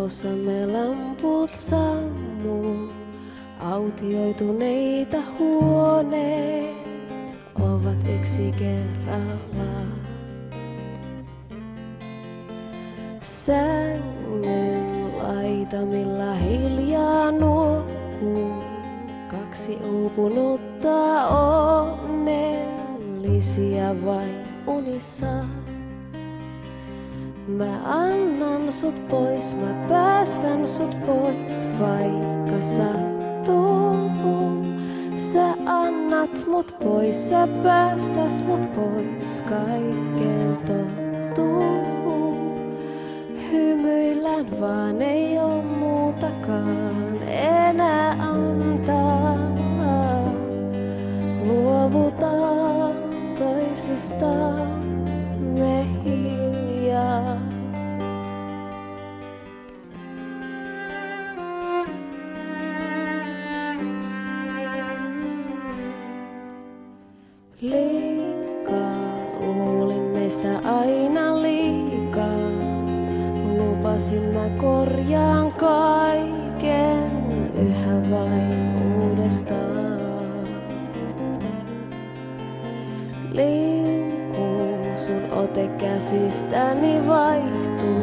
Talossamme lamput sammuu, autioituneita huoneet ovat yksi kerrallaan. Sängyn laitamilla hiljaa nuokkuu, kaksi uupunutta onnellisia vain unissaan. Mä annan sut pois, mä päästän sut pois, vaikka sattuu. Sä annat mut pois, sä päästät mut pois, kaikkeen tottuu. Hymyillään vaan, ei oo muutakaan enää antaa. Luovutaan toisistaan me hiljaa. Liikaa luulin meistä aina liikaa. Lupasin mä korjaan kaiken yhä vain uudestaan. Liukuu sun ote käsistäni vaihtuu.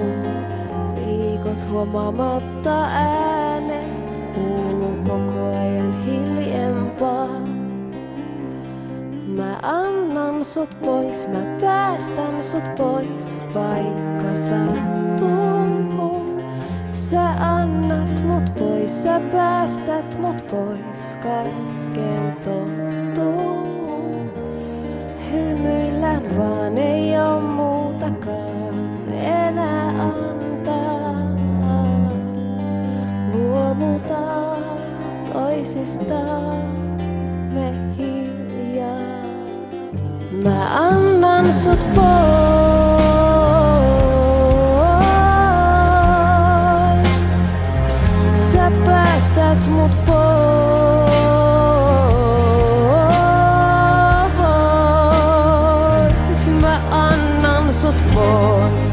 Viikot huomaamatta äänet kuuluu koko ajan hiljempaa. Mä annan sut pois, mä päästän sut pois, vaikka sattuu. Sä annat mut pois, sä päästät mut pois, kaikkeen tottuu. Hymyillään vaan, ei oo muutakaan enää antaa. Luovutaan toisistaan me hiljaa. Mä annan sut pois, sä päästät mut pois. Mä annan sut pois.